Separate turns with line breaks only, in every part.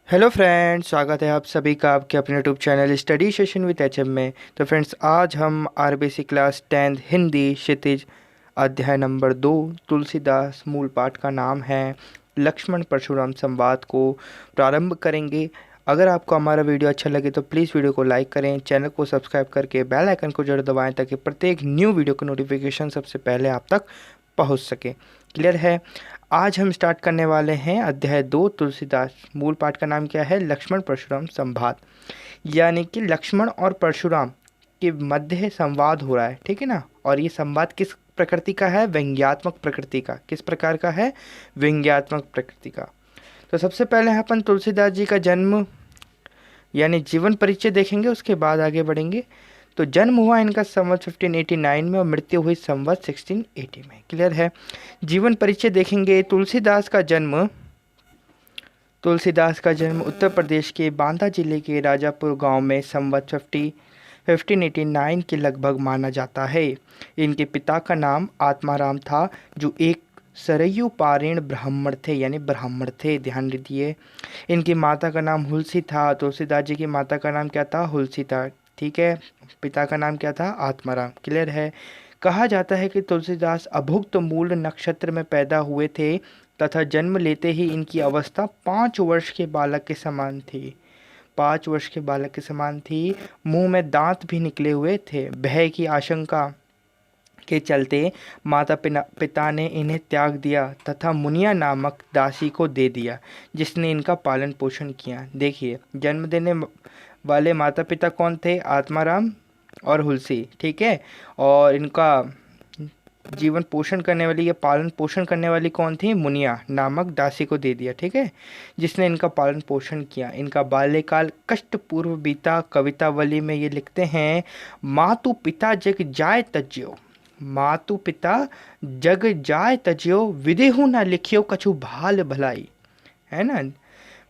Hello friends, स्वागत है आप सभी का आपके अपने YouTube channel study session with HM में। तो फ्रेंड्स, आज हम आरबीसी क्लास 10 हिंदी क्षितिज अध्याय नंबर 2 तुलसीदास मूल पाठ का नाम है लक्ष्मण परशुराम संवाद को प्रारंभ करेंगे। अगर आपको हमारा वीडियो अच्छा लगे तो प्लीज़ वीडियो को लाइक करें, चैनल को सब्सक्राइब करके बेल आइकन को जरूर दबाएं ताकि प्रत्येक न्यू वीडियो का नोटिफिकेशन सबसे पहले आप तक पहुंच सके। क्लियर है। आज हम स्टार्ट करने वाले हैं अध्याय 2 तुलसीदास। मूल पाठ का नाम क्या है? लक्ष्मण परशुराम संवाद। यानी कि लक्ष्मण और परशुराम के मध्य संवाद हो रहा है, ठीक है ना। और ये संवाद किस प्रकृति का है? व्यंग्यात्मक प्रकृति का। किस प्रकार का है? व्यंग्यात्मक प्रकृति का। तो सबसे पहले अपन तुलसीदास जी का जन्म यानी जीवन परिचय देखेंगे, उसके बाद आगे बढ़ेंगे। तो जन्म हुआ इनका संवत 1589 में और मृत्यु हुई संवत 1680 में। क्लियर है। जीवन परिचय देखेंगे। तुलसीदास का जन्म उत्तर प्रदेश के बांदा जिले के राजापुर गांव में संवत 1589 के लगभग माना जाता है। इनके पिता का नाम आत्माराम था, जो एक सरयू पारीण ब्राह्मण थे, यानी ब्राह्मण थे। ध्यान दीजिए। इनकी माता का नाम हुलसी था। तुलसीदास जी की माता का नाम क्या था? हुलसी था। ठीक है। पिता का नाम क्या था? आत्माराम। क्लियर है। कहा जाता है कि तुलसीदास अभुक्त मूल नक्षत्र में पैदा हुए थे तथा जन्म लेते ही इनकी अवस्था 5 वर्ष के बालक के समान थी। 5 वर्ष के बालक के समान थी। मुंह में दांत भी निकले हुए थे। भय की आशंका के चलते माता पिता ने इन्हें त्याग दिया तथा मुनिया नामक दासी को दे दिया, जिसने इनका पालन पोषण किया। देखिए, जन्म देने वाले माता पिता कौन थे? आत्माराम और हुलसी। ठीक है। और इनका जीवन पोषण करने वाली या पालन पोषण करने वाली कौन थी? मुनिया नामक दासी को दे दिया। ठीक है। जिसने इनका पालन पोषण किया। इनका बाल्यकाल कष्टपूर्व बीता। कवितावली में ये लिखते हैं, मातु पिता जग जाय तज्यो, मातु पिता जग जाय तज्यो, विदेहु न लिखियो कछु भाल भलाई। है ना।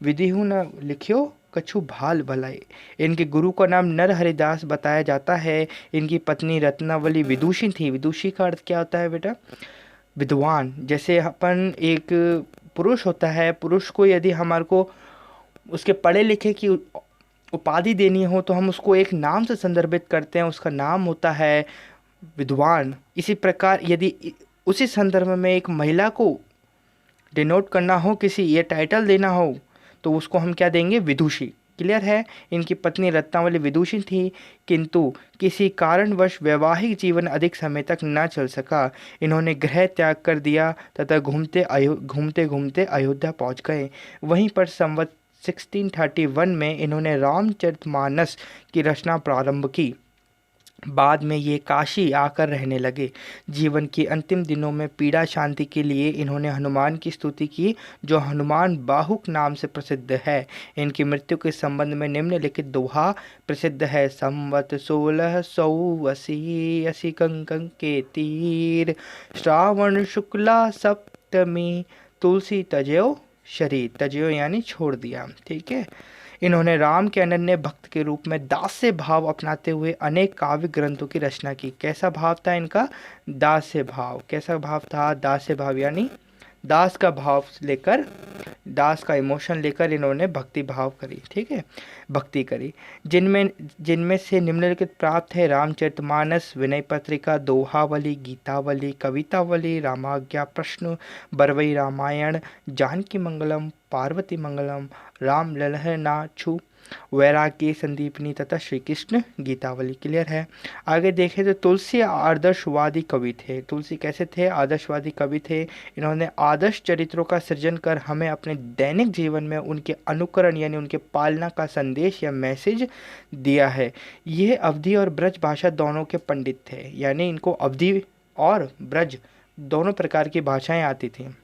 विदेहु न लिखियो कछु भाल भलाई। इनके गुरु का नाम नर हरिदास बताया जाता है। इनकी पत्नी रत्नावली विदुषी थी। विदुषी का अर्थ क्या होता है बेटा? विद्वान। जैसे अपन एक पुरुष होता है, पुरुष को यदि हमारे को उसके पढ़े लिखे की उपाधि देनी हो तो हम उसको एक नाम से संदर्भित करते हैं, उसका नाम होता है विद्वान। इसी प्रकार यदि उसी संदर्भ में एक महिला को डिनोट करना हो, किसी ये टाइटल देना हो, तो उसको हम क्या देंगे? विदुषी। क्लियर है। इनकी पत्नी रत्नावली विदुषी थी, किंतु किसी कारणवश वैवाहिक जीवन अधिक समय तक न चल सका। इन्होंने गृह त्याग कर दिया तथा घूमते घूमते अयोध्या पहुंच गए। वहीं पर संवत 1631 में इन्होंने रामचरितमानस की रचना प्रारंभ की। बाद में ये काशी आकर रहने लगे। जीवन के अंतिम दिनों में पीड़ा शांति के लिए इन्होंने हनुमान की स्तुति की, जो हनुमान बाहुक नाम से प्रसिद्ध है। इनकी मृत्यु के संबंध में निम्नलिखित दोहा प्रसिद्ध है। संवत 1680 असी कंकं के तीर, श्रावण शुक्ला सप्तमी, तुलसी तजयो शरीर। तजयो यानी छोड़ दिया। ठीक है। इन्होंने राम के अनन्य भक्त के रूप में दास्य भाव अपनाते हुए अनेक काव्य ग्रंथों की रचना की। कैसा भाव था इनका? दास्य भाव। कैसा भाव था? दास्य भाव यानी दास का भाव लेकर, दास का इमोशन लेकर इन्होंने भक्ति भाव करी। ठीक है। भक्ति करी। जिनमें जिनमें से निम्नलिखित प्राप्त है: रामचरितमानस, विनय पत्रिका, दोहावली, गीतावली, कवितावली, रामाज्ञा प्रश्न, बरवई रामायण, जानकी मंगलम, पार्वती मंगलम, राम ललहनाछु, वैराग्य संदीपनी तथा श्री कृष्ण गीतावली। क्लियर है। आगे देखें तो तुलसी आदर्शवादी कवि थे। तुलसी कैसे थे? आदर्शवादी कवि थे। इन्होंने आदर्श चरित्रों का सृजन कर हमें अपने दैनिक जीवन में उनके अनुकरण यानी उनके पालना का संदेश या मैसेज दिया है। ये अवधी और ब्रज भाषा दोनों के पंडित थे, यानी इनको अवधी और ब्रज दोनों प्रकार की भाषाएं आती थी।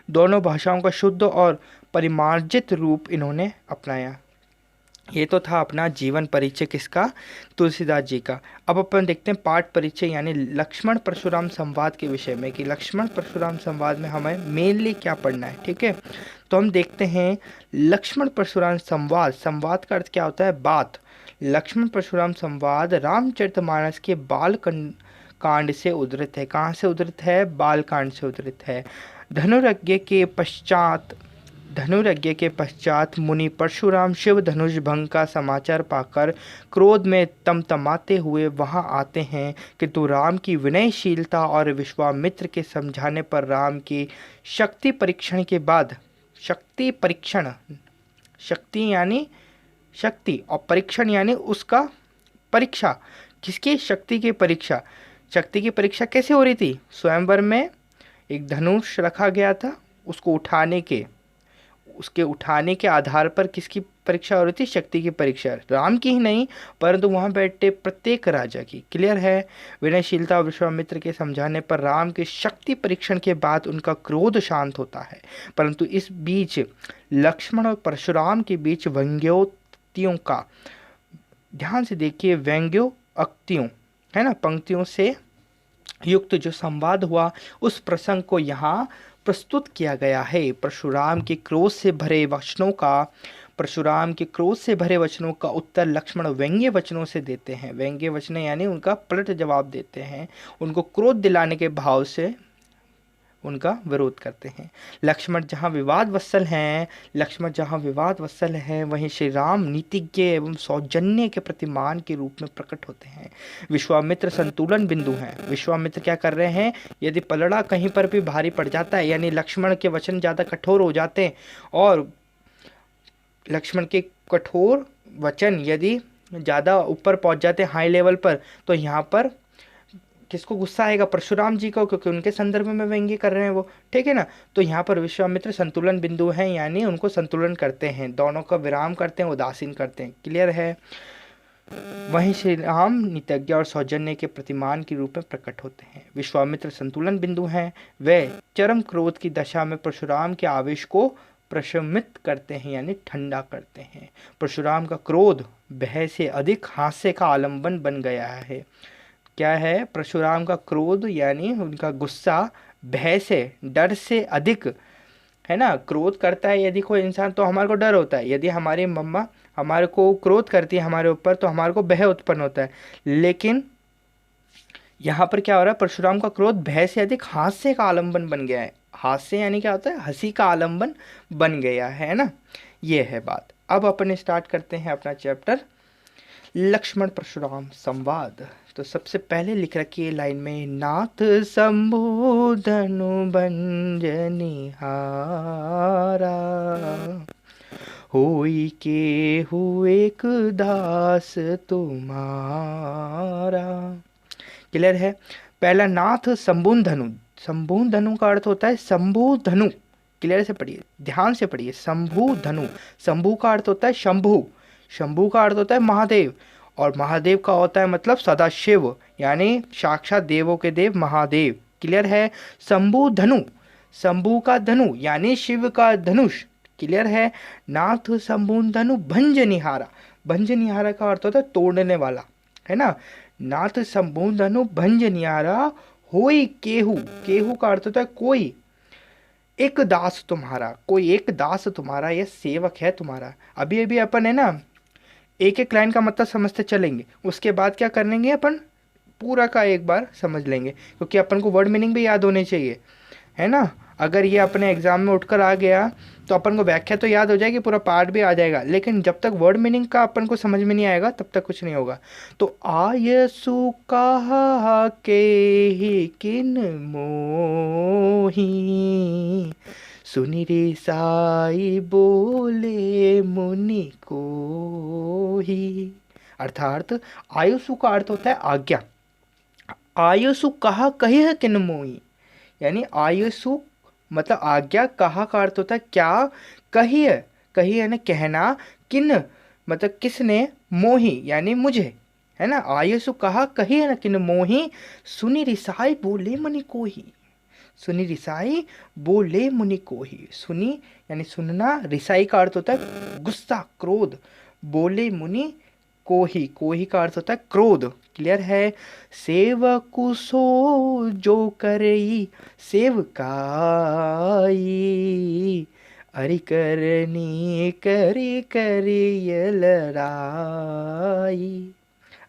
दोनों भाषाओं का शुद्ध और परिमार्जित रूप इन्होंने अपनाया। ये तो था अपना जीवन परिचय किसका? तुलसीदास जी का। अब अपन देखते हैं पाठ परिचय यानी लक्ष्मण परशुराम संवाद के विषय में, कि लक्ष्मण परशुराम संवाद में हमें मेनली क्या पढ़ना है। ठीक है। तो हम देखते हैं लक्ष्मण परशुराम संवाद। संवाद का अर्थ क्या होता है? बात। लक्ष्मण परशुराम संवाद रामचरितमानस के बाल कांड से उद्धृत है। कहाँ से उद्धृत है? बाल कांड से उद्धृत है। धनुर्यज्ञ के पश्चात धनुर्यज्ञ के पश्चात मुनि परशुराम शिव धनुष भंग का समाचार पाकर क्रोध में तमतमाते हुए वहां आते हैं, किंतु राम की विनयशीलता और विश्वामित्र के समझाने पर राम की शक्ति परीक्षण के बाद, शक्ति परीक्षण, शक्ति यानी शक्ति और परीक्षण यानी उसका परीक्षा, किसकी? शक्ति की परीक्षा। शक्ति की परीक्षा कैसे हो रही थी? स्वयंवर में एक धनुष रखा गया था, उसको उसके उठाने के आधार पर किसकी परीक्षा हो रही थी? शक्ति की परीक्षा, राम की ही नहीं परंतु वहां बैठे प्रत्येक राजा की। क्लियर है? विनयशीलता और विश्वामित्र के समझाने पर राम के शक्ति परीक्षण के बाद उनका क्रोध शांत होता है, परंतु इस बीच लक्ष्मण और परशुराम के बीच व्यंग्योक्तियों का, ध्यान से देखिए, व्यंग्योक्तियों है ना, पंक्तियों से युक्त जो संवाद हुआ उस प्रसंग को यहाँ प्रस्तुत किया गया है। परशुराम के क्रोध से भरे वचनों का उत्तर लक्ष्मण व्यंग्य वचनों से देते हैं। व्यंग्य वचन यानी उनका पलट जवाब देते हैं, उनको क्रोध दिलाने के भाव से उनका विरोध करते हैं। लक्ष्मण जहाँ विवाद वत्सल हैं वहीं श्री राम नीतिज्ञ एवं सौजन्य के प्रतिमान के रूप में प्रकट होते हैं। विश्वामित्र संतुलन बिंदु हैं। विश्वामित्र क्या कर रहे हैं? यदि पलड़ा कहीं पर भी भारी पड़ जाता है, यानी लक्ष्मण के वचन ज़्यादा कठोर हो जाते हैं और लक्ष्मण के कठोर वचन यदि ज़्यादा ऊपर पहुंच जाते हैं, हाई लेवल पर, तो यहाँ पर किसको गुस्सा आएगा? परशुराम जी को, क्योंकि उनके संदर्भ में व्यंग्य कर रहे हैं वो, ठीक है ना। तो यहाँ पर विश्वामित्र संतुलन बिंदु हैं, यानी उनको संतुलन करते हैं, दोनों का विराम करते हैं, उदासीन करते हैं। क्लियर है? वहीं श्री राम नीतिज्ञ और सौजन्य के प्रतिमान के रूप में प्रकट होते हैं। विश्वामित्र संतुलन बिंदु हैं, वे चरम क्रोध की दशा में परशुराम के आवेश को प्रशमित करते हैं, यानी ठंडा करते हैं। परशुराम का क्रोध भय से अधिक हास्य का आलंबन बन गया है। क्या है? परशुराम का क्रोध यानी उनका गुस्सा भय से, डर से अधिक, है ना। क्रोध करता है यदि कोई इंसान तो हमारे को डर होता है, यदि हमारी मम्मा हमारे को क्रोध करती है हमारे ऊपर तो हमारे को भय उत्पन्न होता है। लेकिन यहाँ पर क्या हो रहा है? परशुराम का क्रोध भय से अधिक हास्य का आलंबन बन गया है। हास्य यानी क्या होता है? हंसी का आलंबन बन गया है ना। ये है बात। अब अपन स्टार्ट करते हैं अपना चैप्टर लक्ष्मण परशुराम संवाद। तो सबसे पहले लिख रखी है लाइन में, नाथ शंभु धनु भंजनिहारा, होई के हुए एक दास तुम्हारा। क्लियर है? पहला नाथ शंभु धनु। शंभु धनु का अर्थ होता है शंभु धनु। क्लियर से पढ़िए, ध्यान से पढ़िए। शंभु धनु, शंभु का अर्थ होता है शंभु, शंभु का अर्थ होता है महादेव, और महादेव का होता है मतलब सदाशिव, यानी साक्षात देवों के देव महादेव। क्लियर है? शंभु धनु, शंभु का धनु यानी शिव का धनुष। क्लियर है? नाथ शंभु धनु भंजनिहारा, भंजनिहारा का अर्थ होता है तोड़ने वाला, है ना। नाथ शंभु धनु भंजनिहारा, होई केहू, केहू का अर्थ होता है कोई, एक दास तुम्हारा, कोई एक दास तुम्हारा, यह सेवक है तुम्हारा। अभी अभी अपन है ना एक एक लाइन का मतलब समझते चलेंगे, उसके बाद क्या कर लेंगे अपन पूरा का एक बार समझ लेंगे, क्योंकि अपन को वर्ड मीनिंग भी याद होने चाहिए, है ना। अगर ये अपने एग्जाम में उठकर आ गया तो अपन को व्याख्या तो याद हो जाएगी, पूरा पार्ट भी आ जाएगा, लेकिन जब तक वर्ड मीनिंग का अपन को समझ में नहीं आएगा तब तक कुछ नहीं होगा। तो आयसु कहा के ही किन मोही, सुनि रे साई बोले मुनि को ही। अर्थात आयुषु का अर्थ होता है आज्ञा। आयुषु कहा कही है किन मोही, यानी आयुषु मतलब आज्ञा, कहा का अर्थ होता है क्या, कही है, कही है ना कहना, किन मतलब किसने, मोही यानी मुझे, है ना। आयुषु कहा कही है ना किन मोही, सुनि रिसाई बोले मुनि को ही, सुनि रिसाई बोले मुनि को ही। सुनी यानी सुनना, रिसाई का अर्थ होता है गुस्सा, क्रोध, बोले मुनि को ही का अर्थ होता है क्रोध। क्लियर है? सेवकु सो जो करई सेवकाई, अरि करनी करी लड़ाई।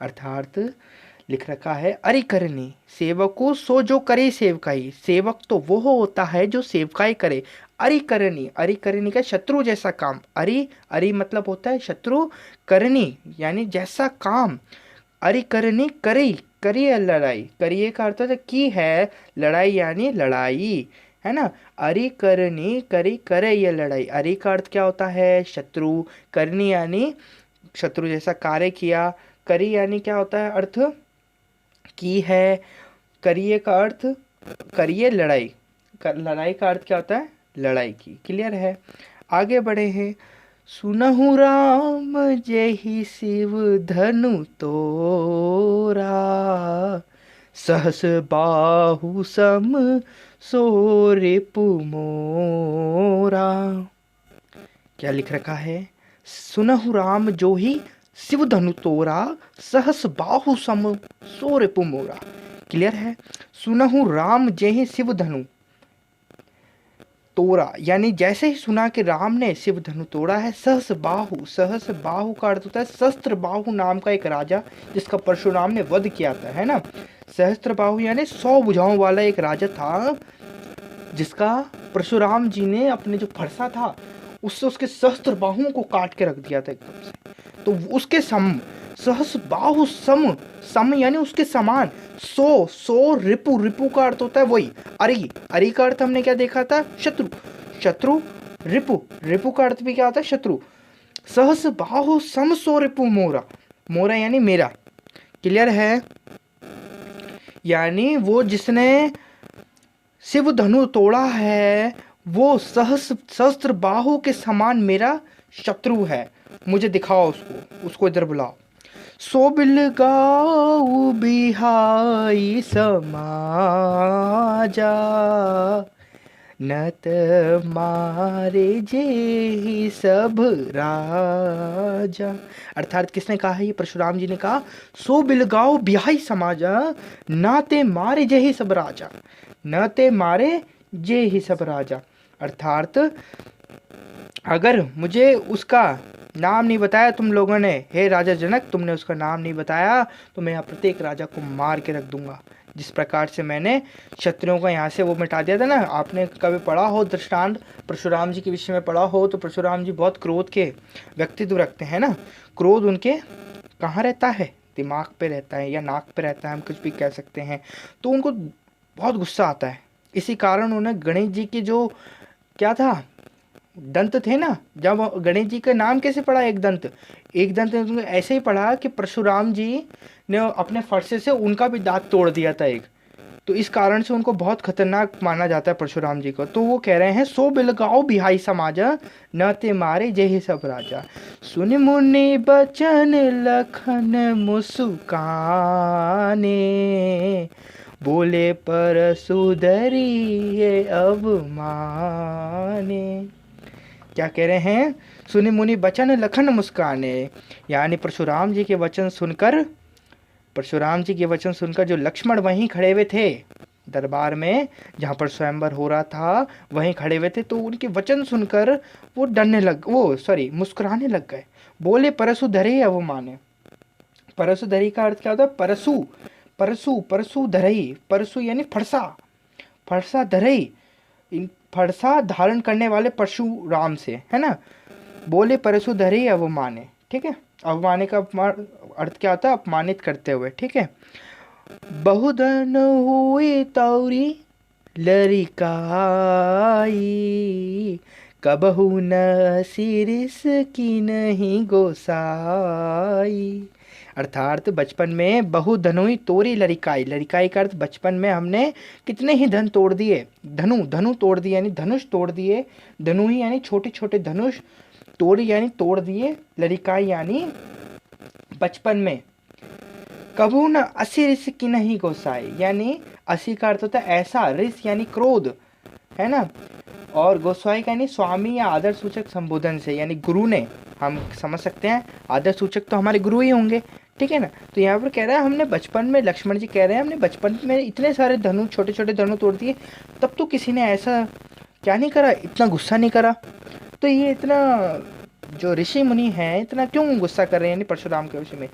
अर्थात लिख रखा है अरिकरणी, सेवको सो जो करे सेवकाई। सेवक तो वो होता है जो सेवकाई करे। अरिकरणी, अरिकरणी का शत्रु जैसा काम। अरि, अरि मतलब होता है शत्रु, करनी यानी जैसा काम। अरिकरणी करी, करिए लड़ाई, करिए का अर्थ है की है, लड़ाई यानी लड़ाई, है ना। अरि करनी करी करे ये लड़ाई। अरि का अर्थ क्या होता है, शत्रु। करनी यानी शत्रु जैसा कार्य किया। करी यानी क्या होता है अर्थ, की है। करिए का अर्थ करिए लड़ाई। लड़ाई का अर्थ क्या होता है, लड़ाई की। क्लियर है, आगे बढ़े हैं। सुनहु राम जेहि शिव धनु तोरा, सहस बाहु सम सो रिपु मोरा। क्या लिख रखा है, सुनहु राम जो ही शिव धनु तोरा, सहस बाहु सम सो रिपु मोरा। क्लियर है, सुनहु राम जेहि शिव धनु तोड़ा, यानी जैसे ही सुना कि राम ने शिव धनु तोड़ा है। सहस बाहु, सहस बाहु का अर्थ होता है सहस्त्र बाहु नाम का एक राजा जिसका परशुराम ने वध किया था, है ना। सहस्त्र बाहु यानी 100 भुजाओं वाला एक राजा था जिसका परशुराम जी ने अपने जो फरसा था उससे उसके सहस्त्र बाहुओं को काट के रख दिया था एकदम से। तो उसके सम, सहस बाहु सम, सम यानी उसके समान। सो, सो रिपु, रिपु का अर्थ होता है वही अरि। अरि का अर्थ हमने क्या देखा था, शत्रु। शत्रु रिपु, रिपु का अर्थ भी क्या होता है, शत्रु। सहस बाहु सम सो रिपु मोरा, मोरा यानी मेरा। क्लियर है, यानी वो जिसने शिव धनु तोड़ा है वो सहस, सहस्त्र बाहु के समान मेरा शत्रु है। मुझे दिखाओ उसको, उसको इधर बुलाओ। सो बिलगाऊ बिहाई समाजा, नत मारे जे सब राजा। अर्थात किसने कहा है, ये परशुराम जी ने कहा। सो बिलगाओ बिहाई समाजा, नाते मारे जे ही सब राजा, नाते मारे जे ही सब राजा। अर्थात अगर मुझे उसका नाम नहीं बताया तुम लोगों ने, हे राजा जनक तुमने उसका नाम नहीं बताया, तो मैं यहाँ प्रत्येक राजा को मार के रख दूंगा। जिस प्रकार से मैंने क्षत्रियों को यहाँ से वो मिटा दिया था ना। आपने कभी पढ़ा हो दृष्टांत परशुराम जी के विषय में पढ़ा हो तो परशुराम जी बहुत क्रोध के व्यक्तित्व रखते हैं ना। क्रोध उनके कहाँ रहता है, दिमाग पे रहता है या नाक पे रहता है, हम कुछ भी कह सकते हैं। तो उनको बहुत गुस्सा आता है। इसी कारण उन्हें गणेश जी की जो क्या था, दंत थे ना, जब गणेश जी का नाम कैसे पड़ा, एक दंत, एक दंत ऐसे ही पढ़ा कि परशुराम जी ने अपने फरसे से उनका भी दांत तोड़ दिया था एक। तो इस कारण से उनको बहुत खतरनाक माना जाता है परशुराम जी को। तो वो कह रहे हैं सो बिलगाओ बिहाई समाजा, न ते मारे जय सब राजा। सुन मुनि बचन लखन मुस्काने, बोले परसु धरिए अब माने। क्या कह रहे हैं, सुनि मुनि बचन लखन मुस्काने, यानी परशुराम जी के वचन सुनकर, परशुराम जी के वचन सुनकर जो लक्ष्मण वहीं खड़े हुए थे दरबार में जहाँ पर स्वयंवर हो रहा था, वहीं खड़े हुए थे, तो उनके वचन सुनकर वो डरने लग, वो सॉरी मुस्कुराने लग गए। बोले परसु धरे अब माने। परसु धरी का अर्थ क्या होता है, परसु, परसु, परसु धरई, परसु यानी फरसा, फरसा धरई, इन फरसा धारण करने वाले परशुराम से, है ना। बोले परशु धरे अवमाने, ठीक है। अवमाने का अर्थ क्या होता है, अपमानित करते हुए, ठीक है। बहुधन हुई तौरी लरिकाई, कबहु न सिरिस की नहीं गोसाई। अर्थात बचपन में बहु धनुई तोरी लरिकाई, लरिकाई का अर्थ बचपन में हमने कितने ही धन तोड़ दिए, धनु, धनु तोड़ दिए यानी धनुष तोड़ दिए, धनुई यानी छोटे छोटे धनुष, तोड़ी यानी तोड़ दिए, लरिकाई यानी बचपन में। कबू न असी रिस की नहीं गोसाई, यानी असी का अर्थ होता है ऐसा, रिस यानी क्रोध, है ना। और गोसाई का यानी स्वामी या आदर सूचक संबोधन से, यानी गुरु ने, हम समझ सकते हैं आदर सूचक तो हमारे गुरु ही होंगे, ठीक है ना। तो यहाँ पर कह रहा है हमने बचपन में, लक्ष्मण जी कह रहे हैं हमने बचपन में इतने सारे धनु, छोटे छोटे धनु तोड़ दिए, तब तो किसी ने ऐसा क्या नहीं करा, इतना गुस्सा नहीं करा। तो ये इतना जो ऋषि मुनि हैं इतना क्यों गुस्सा कर रहे हैं यानी परशुराम के विषय में।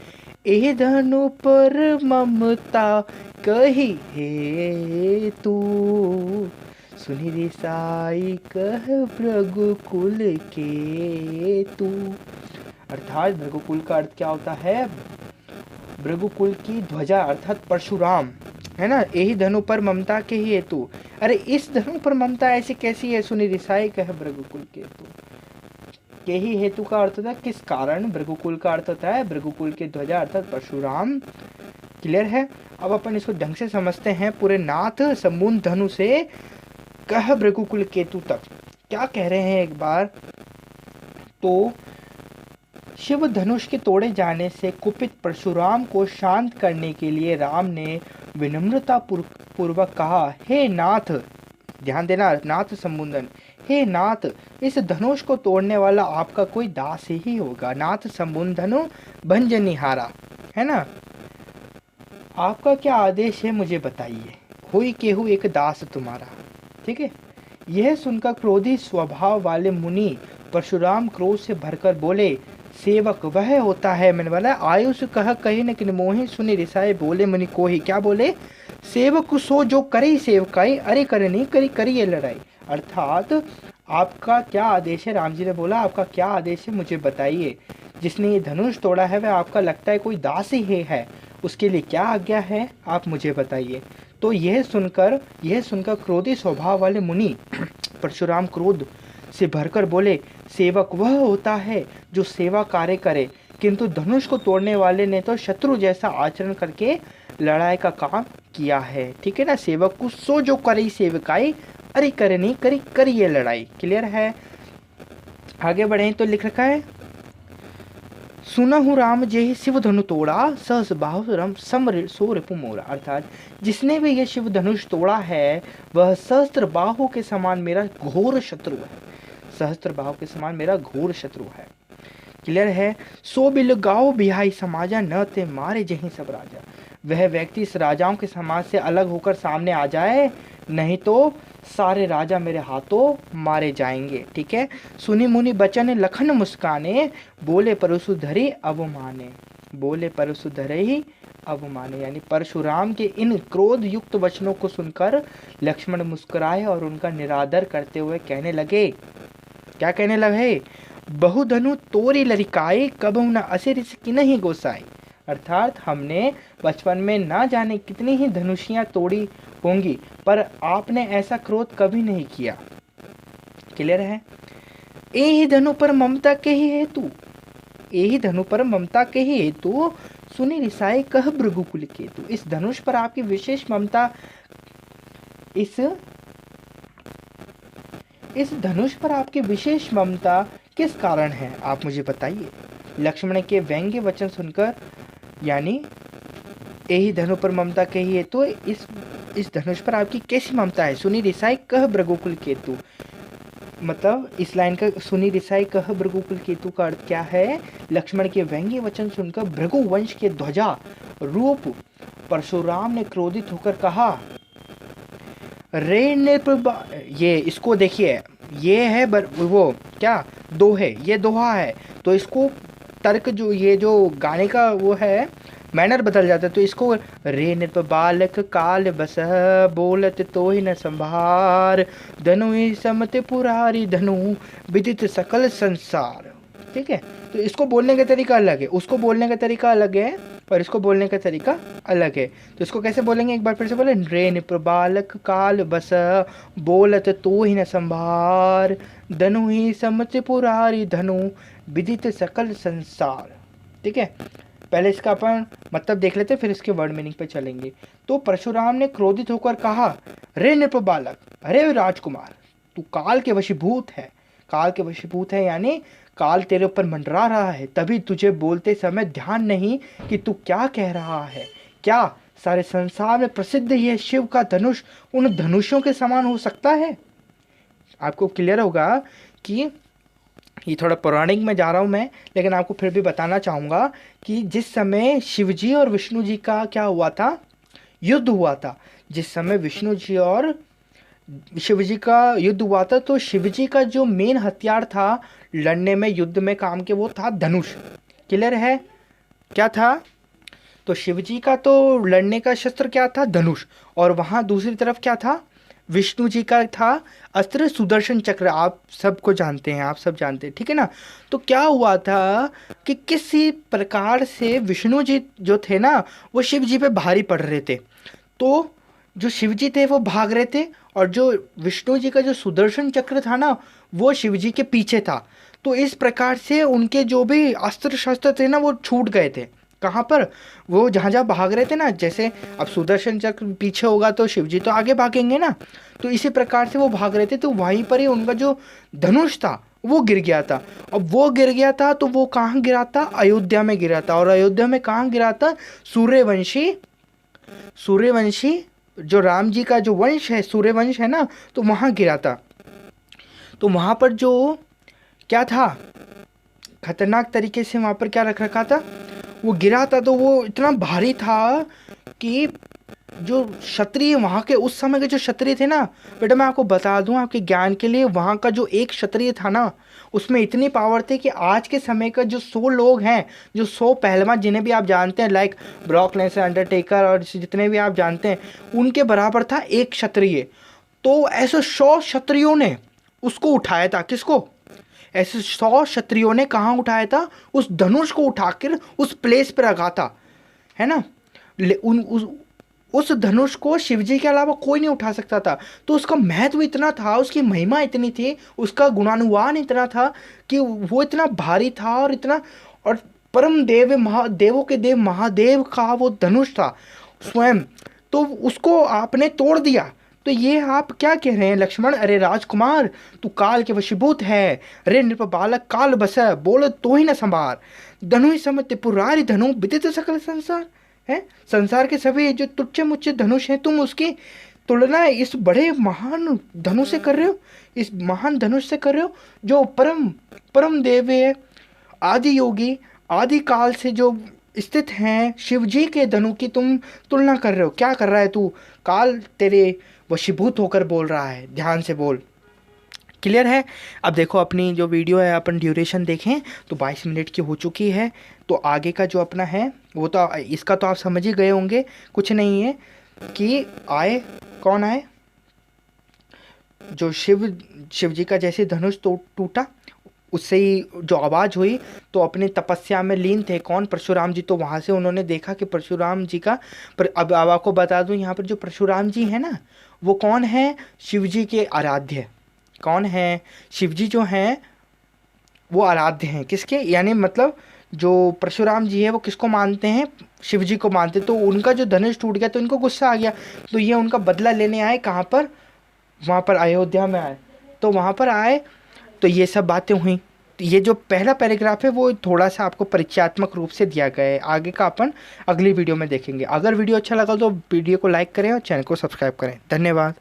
एह धनु पर ममता कही है तू, सुनि रिसाई कह भृगुकुल के तू। अर्थात भृगुकुल का अर्थ क्या होता है? भृगुकुल की ध्वजा अर्थात परशुराम, है ना। यही धनु पर ममता के ही हेतु, अरे इस धनु पर ममता ऐसी कैसी है? सुनि रिसाई कह भृगुकुल के हेतु। के ही हेतु का अर्थ होता है किस कारण, भृगुकुल का अर्थ होता है भृगुकुल की ध्वजा अर्थात परशुराम। क्लियर है? अब अपन इसको ढंग से समझते हैं। पूरे नाथ समून धनु से कह भृगुकुल केतु तक क्या कह रहे हैं एक बार तो, शिव धनुष के तोड़े जाने से कुपित परशुराम को शांत करने के लिए राम ने विनम्रता पूर्वक कहा, हे नाथ, ध्यान देना, नाथ संबोधन, हे नाथ, इस धनुष को तोड़ने वाला आपका कोई दास ही होगा। नाथ संबोधनु भंजनिहारा, है ना। आपका क्या आदेश है मुझे बताइए, हुई केहू एक दास तुम्हारा। ठीक है। यह सुनकर क्रोधी स्वभाव वाले मुनि परशुराम क्रोध से भरकर बोले, सेवक वह होता है, मैंने बोला आयुष कह कही न किन मोहि, सुनि रिसाए बोले मुनि को ही। क्या बोले? सेवक सो जो करे सेवकाई, अरे करे नहीं करी करिए लड़ाई। अर्थात आपका क्या आदेश है? राम जी ने बोला आपका क्या आदेश है मुझे बताइए। जिसने ये धनुष तोड़ा है वह आपका लगता है कोई दास ही है, उसके लिए क्या आज्ञा है आप मुझे बताइए। तो यह सुनकर क्रोधी स्वभाव वाले मुनि परशुराम क्रोध से भरकर बोले, सेवक वह होता है जो सेवा कार्य करे, किंतु धनुष को तोड़ने वाले ने तो शत्रु जैसा आचरण करके लड़ाई का काम किया है। ठीक है ना। सेवक को सो जो करे सेवकाई, अरे करे नहीं करी करिए लड़ाई। क्लियर है? आगे बढ़े तो लिख रखा है, सुनहु राम जेहि शिव धनु तोड़ा, सहस बाहु रम सम सो रिपु मोरा। अर्थात जिसने भी ये शिव धनुष तोड़ा है वह सहस्त्र बाहु के समान मेरा घोर शत्रु है। सहस्त्र बाहु के समान मेरा घोर शत्रु है। क्लियर है? सो बिल गाओ बिहाई समाजा, न ते मारे जहीं सब राजा। वह व्यक्ति इस राजाओं के समाज से अलग होकर सामने आ जाए, नहीं तो सारे राजा मेरे हाथों मारे जाएंगे। ठीक है। सुनी मुनि बचन लखन मुस्काने, बोले परशुधरी अवमाने। बोले परशुधरी अवमाने, यानी परशुराम के इन क्रोध युक्त वचनों को सुनकर लक्ष्मण मुस्कुराए और उनका निरादर करते हुए कहने लगे, क्या कहने लगे? बहुधनु तोरी लरिकाई, कबहु न असिर की नहीं गोसाई। अर्थात हमने बचपन में ना जाने कितनी ही धनुषियां तोड़ी होंगी, पर आपने ऐसा क्रोध कभी नहीं किया। क्लियर है? एही धनु पर ममता के ही हेतु, एही धनु पर ममता के ही हेतु, सुनि रिसाई कह भृगुकुल केतु। इस धनुष पर आपकी विशेष ममता, इस धनुष पर आपकी विशेष ममता किस कारण है आप मुझे बताइए। लक्ष्मण के व्यंग्य वचन सुनकर, यानी यही धनु पर ममता के ही है तो इस धनुष पर आपकी कैसी ममता है? सुनि रिसाई कह भृगुकुल केतु, मतलब इस लाइन का सुनि रिसाई कह भृगुकुल केतु का अर्थ क्या है? लक्ष्मण के व्यंग्य वचन सुनकर भृगु वंश के ध्वजा रूप परशुराम ने क्रोधित होकर कहा, रे नृप, ये इसको देखिए, ये है वो क्या दोहे, ये दोहा है, तो इसको तर्क जो ये जो गाने का वो है मैनर बदल जाता है। तो इसको रे नृप बालक काल बस, बोलत तो ही न संभार, धनु ही समत पुरारी धनु, विदित सकल संसार। ठीक है। तो इसको बोलने का तरीका अलग है, उसको बोलने का तरीका अलग है और इसको बोलने का तरीका अलग है। तो इसको कैसे बोलेंगे? एक बार फिर से बोले, रे नृप बालक काल बस, बोलत तो ही न संभार, धनु ही समत पुरारी धनु, विदित सकल संसार। ठीक है। पहले इसका अपन मतलब देख लेते, फिर इसके वर्ड मीनिंग पे चलेंगे। तो परशुराम ने क्रोधित होकर कहा, रे नृप बालक, अरे राजकुमार, तू काल के वशीभूत है। काल के वशीभूत है यानी काल तेरे ऊपर मंडरा रहा है, तभी तुझे बोलते समय ध्यान नहीं कि तू क्या कह रहा है। क्या सारे संसार में प्रसिद्ध यह शिव का धनुष उन धनुषों के समान हो सकता है? आपको क्लियर होगा कि ये थोड़ा पौराणिक में जा रहा हूँ मैं, लेकिन आपको फिर भी बताना चाहूँगा कि जिस समय शिवजी और विष्णु जी का क्या हुआ था, युद्ध हुआ था, जिस समय विष्णु जी और शिवजी का युद्ध हुआ था, तो शिवजी का जो मेन हथियार था लड़ने में, युद्ध में काम के, वो था धनुष। क्लियर है? क्या था? तो शिव जी का तो लड़ने का शस्त्र क्या था? धनुष। और वहाँ दूसरी तरफ क्या था? विष्णु जी का था अस्त्र सुदर्शन चक्र। आप सबको जानते हैं, आप सब जानते हैं, ठीक है ना। तो क्या हुआ था कि किसी प्रकार से विष्णु जी जो थे ना, वो शिव जी पे भारी पड़ रहे थे। तो जो शिव जी थे वो भाग रहे थे, और जो विष्णु जी का जो सुदर्शन चक्र था ना, वो शिव जी के पीछे था। तो इस प्रकार से उनके जो भी अस्त्र शस्त्र थे ना, वो छूट गए थे। कहाँ पर? वो जहाँ जहाँ भाग रहे थे ना, जैसे अब सुदर्शन चक्र पीछे होगा तो शिव जी तो आगे भागेंगे ना। तो इसी प्रकार से वो भाग रहे थे, तो वहीं पर ही उनका जो धनुष था वो गिर गया था। अब वो गिर गया था तो वो कहाँ गिरा था? अयोध्या में गिरा था। और अयोध्या में कहाँ गिरा था? सूर्यवंशी, सूर्यवंशी जो राम जी का जो वंश है, सूर्यवंश है ना, तो वहाँ गिरा था। तो वहाँ पर जो क्या था, खतरनाक तरीके से वहाँ पर क्या रख रखा था, वो गिरा था। तो वो इतना भारी था कि जो क्षत्रिय वहाँ के उस समय के जो क्षत्रिय थे ना, बेटा मैं आपको बता दूं आपके ज्ञान के लिए, वहाँ का जो एक क्षत्रिय था ना, उसमें इतनी पावर थी कि आज के समय का जो 100 लोग हैं, जो 100 पहलवान जिन्हें भी आप जानते हैं, लाइक ब्रॉक लेसनर, अंडरटेकर और जितने भी आप जानते हैं, उनके बराबर था एक क्षत्रिय। तो ऐसे 100 क्षत्रियों ने उसको उठाया था। किसको? ऐसे 100 क्षत्रियों ने कहाँ उठाया था? उस धनुष को उठाकर उस प्लेस पर रखा था, है ना। उस धनुष को शिवजी के अलावा कोई नहीं उठा सकता था। तो उसका महत्व इतना था, उसकी महिमा इतनी थी, उसका गुणानुवान इतना था कि वो इतना भारी था और इतना, और परम देव महादेवों के देव महादेव का वो धनुष था स्वयं। तो उसको आपने तोड़ दिया। तो ये आप क्या कह रहे हैं लक्ष्मण? अरे राजकुमार, तू काल के वशीभूत है। अरे नृप बालक काल बस, बोल तो ही न संभार। धनु सम त्रिपुरारी धनु विदित सकल संसार है। संसार के सभी जो तुच्छ मुच्छ धनुष हैं, तुम उसकी तुलना इस बड़े महान धनुष से कर रहे हो, इस महान धनुष से कर रहे हो, जो परम परम देव है, आदि योगी, आदि काल से जो स्थित हैं, शिव जी के धनु की तुम तुलना कर रहे हो। क्या कर रहा है तू? काल तेरे वशीभूत होकर बोल रहा है, ध्यान से बोल। क्लियर है? अब देखो अपनी जो वीडियो है, अपन ड्यूरेशन देखें तो 22 मिनट की हो चुकी है। तो आगे का जो अपना है वो तो इसका तो आप समझ ही गए होंगे, कुछ नहीं है कि आए, कौन आए? जो शिव जी का जैसे धनुष टूटा, उससे ही जो आवाज़ हुई, तो अपने तपस्या में लीन थे कौन? परशुराम जी। तो वहाँ से उन्होंने देखा कि परशुराम जी का, पर अब आपको बता दूं, यहाँ पर जो परशुराम जी हैं ना, वो कौन है? शिव जी के आराध्य। कौन है? शिव जी जो हैं वो आराध्य हैं। किसके? यानी मतलब जो परशुराम जी है वो किसको मानते हैं? शिव जी को मानते। तो उनका जो धनुष टूट गया तो इनको गुस्सा आ गया, तो ये उनका बदला लेने आए। कहाँ पर? वहाँ पर अयोध्या में आए। तो वहाँ पर आए तो ये सब बातें हुई। तो ये जो पहला पैराग्राफ है वो थोड़ा सा आपको परिचयात्मक रूप से दिया गया है। आगे का अपन अगली वीडियो में देखेंगे। अगर वीडियो अच्छा लगा तो वीडियो को लाइक करें और चैनल को सब्सक्राइब करें। धन्यवाद।